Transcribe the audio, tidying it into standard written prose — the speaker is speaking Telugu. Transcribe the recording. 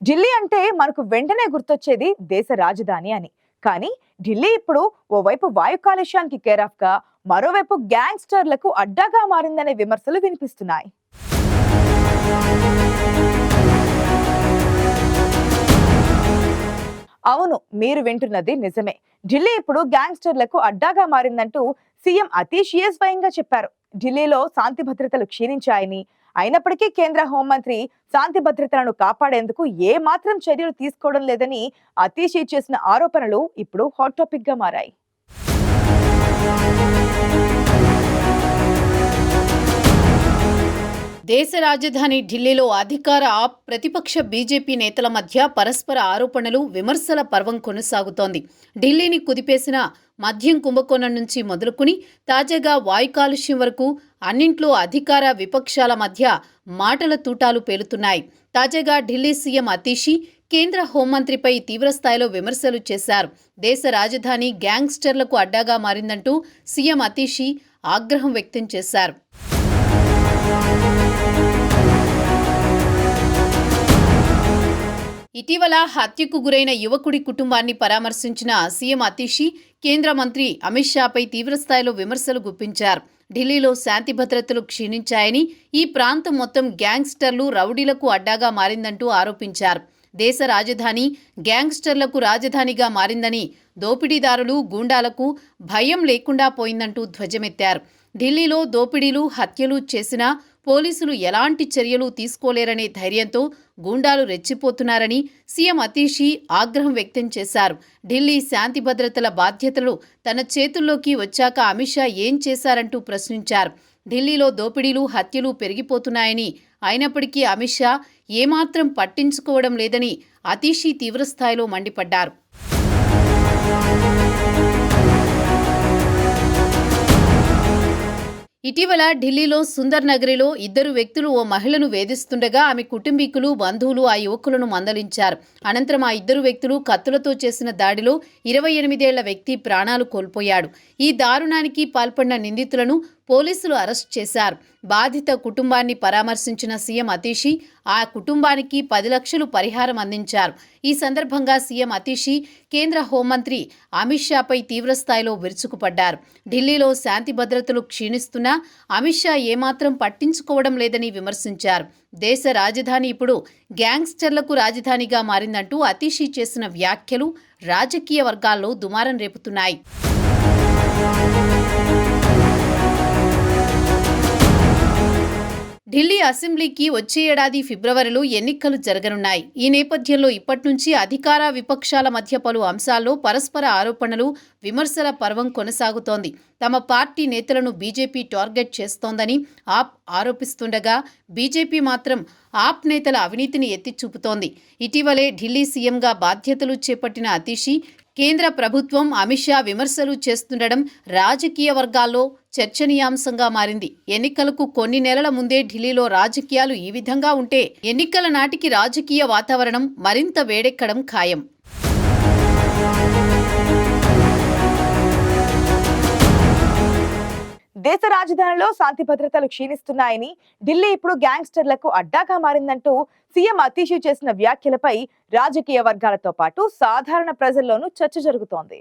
ఢిల్లీ అంటే మనకు వెంటనే గుర్తొచ్చేది దేశ రాజధాని అని. కానీ ఢిల్లీ ఇప్పుడు ఓవైపు వాయు కాలుష్యానికి కేర్ ఆఫ్ గా, మరోవైపు గ్యాంగ్స్టర్లకు అడ్డాగా మారిందనే విమర్శలు వినిపిస్తున్నాయి. అవును, మీరు వింటున్నది నిజమే. ఢిల్లీ ఇప్పుడు గ్యాంగ్స్టర్లకు అడ్డాగా మారిందంటూ సీఎం అతీష్ స్వయంగా చెప్పారు. ఢిల్లీలో శాంతి భద్రతలు క్షీణించాయని, అయినప్పటికీ కేంద్ర హోంమంత్రి శాంతి భద్రతలను కాపాడేందుకు ఏ మాత్రం చర్యలు తీసుకోవడం లేదని అతీష్ చేసిన ఆరోపణలు ఇప్పుడు హాట్ టాపిక్ గా మారాయి. దేశ రాజధాని ఢిల్లీలో అధికార ఆప్, ప్రతిపక్ష బీజేపీ నేతల మధ్య పరస్పర ఆరోపణలు, విమర్శల పర్వం కొనసాగుతోంది. ఢిల్లీని కుదిపేసిన మద్యం కుంభకోణం నుంచి మొదలుకుని తాజాగా వాయు కాలుష్యం వరకు అన్నింట్లో అధికార విపక్షాల మధ్య మాటల తూటాలు పేలుతున్నాయి. తాజాగా ఢిల్లీ సీఎం అతీషి కేంద్ర హోంమంత్రిపై తీవ్రస్థాయిలో విమర్శలు చేశారు. దేశ రాజధాని గ్యాంగ్స్టర్లకు అడ్డాగా మారిందంటూ సీఎం అతీషి ఆగ్రహం వ్యక్తం చేశారు. ఇటీవల హత్యకు గురైన యువకుడి కుటుంబాన్ని పరామర్శించిన సీఎం అతీషి కేంద్ర మంత్రి అమిత్ షాపై తీవ్రస్థాయిలో విమర్శలు గుప్పించారు. ఢిల్లీలో శాంతి భద్రతలు క్షీణించాయని, ఈ ప్రాంతం మొత్తం గ్యాంగ్స్టర్లు, రౌడీలకు అడ్డాగా మారిందంటూ ఆరోపించారు. దేశ రాజధాని గ్యాంగ్స్టర్లకు రాజధానిగా మారిందని, దోపిడీదారులు, గూండాలకు భయం లేకుండా పోయిందంటూ ధ్వజమెత్తారు. ఢిల్లీలో దోపిడీలు, హత్యలు చేసినా పోలీసులు ఎలాంటి చర్యలు తీసుకోలేరనే ధైర్యంతో గూండాలు రెచ్చిపోతున్నారని సీఎం అతీషి ఆగ్రహం వ్యక్తం చేశారు. ఢిల్లీ శాంతి భద్రతల బాధ్యతలు తన చేతుల్లోకి వచ్చాక అమిత్ షా ఏం చేశారంటూ ప్రశ్నించారు. ఢిల్లీలో దోపిడీలు, హత్యలు పెరిగిపోతున్నాయని, అయినప్పటికీ అమిత్ షా ఏమాత్రం పట్టించుకోవడం లేదని అతీషి తీవ్రస్థాయిలో మండిపడ్డారు. ఇటీవల ఢిల్లీలో సుందర్ నగరిలో ఇద్దరు వ్యక్తులు ఓ మహిళను వేధిస్తుండగా ఆమె కుటుంబీకులు, బంధువులు ఆ యువకులను మందలించారు. అనంతరం ఆ ఇద్దరు వ్యక్తులు కత్తులతో చేసిన దాడిలో 28 ఏళ్ల వ్యక్తి ప్రాణాలు కోల్పోయాడు. ఈ దారుణానికి పాల్పడిన నిందితులను పోలీసులు అరెస్ట్ చేశారు. బాధిత కుటుంబాన్ని పరామర్శించిన సీఎం అతీషి ఆ కుటుంబానికి 10 లక్షలు పరిహారం అందించారు. ఈ సందర్భంగా సీఎం అతీషి కేంద్ర హోంమంత్రి అమిత్ షాపై తీవ్రస్థాయిలో విరుచుకుపడ్డారు. ఢిల్లీలో శాంతి భద్రతలు క్షీణిస్తున్నా అమిత్ షా ఏమాత్రం పట్టించుకోవడం లేదని విమర్శించారు. దేశ రాజధాని ఇప్పుడు గ్యాంగ్స్టర్లకు రాజధానిగా మారిందంటూ అతీషి చేసిన వ్యాఖ్యలు రాజకీయ వర్గాల్లో దుమారం రేపుతున్నాయి. ఢిల్లీ అసెంబ్లీకి వచ్చే ఏడాది ఫిబ్రవరిలో ఎన్నికలు జరగనున్నాయి. ఈ నేపథ్యంలో ఇప్పటి నుంచి అధికార విపక్షాల మధ్య పలు అంశాల్లో పరస్పర ఆరోపణలు, విమర్శల పర్వం కొనసాగుతోంది. తమ పార్టీ నేతలను బీజేపీ టార్గెట్ చేస్తోందని ఆప్ ఆరోపిస్తుండగా, బీజేపీ మాత్రం ఆప్ నేతల అవినీతిని ఎత్తిచూపుతోంది. ఇటీవలే ఢిల్లీ సీఎంగా బాధ్యతలు చేపట్టిన అతీషి కేంద్ర ప్రభుత్వం అమిత్ షా విమర్శలు చేస్తుండడం రాజకీయ వర్గాల్లో చర్చనీయాంశంగా మారింది. ఎన్నికలకు కొన్ని నెలల ముందే ఢిల్లీలో రాజకీయాలు ఈ విధంగా ఉంటే ఎన్నికల నాటికి రాజకీయ వాతావరణం మరింత వేడెక్కడం ఖాయం. దేశ రాజధానిలో శాంతి భద్రతలు క్షీణిస్తున్నాయని, ఢిల్లీ ఇప్పుడు గ్యాంగ్స్టర్లకు అడ్డాగా మారిందంటూ సీఎం అతీష్ చేసిన వ్యాఖ్యలపై రాజకీయ వర్గాలతో పాటు సాధారణ ప్రజల్లోనూ చర్చ జరుగుతోంది.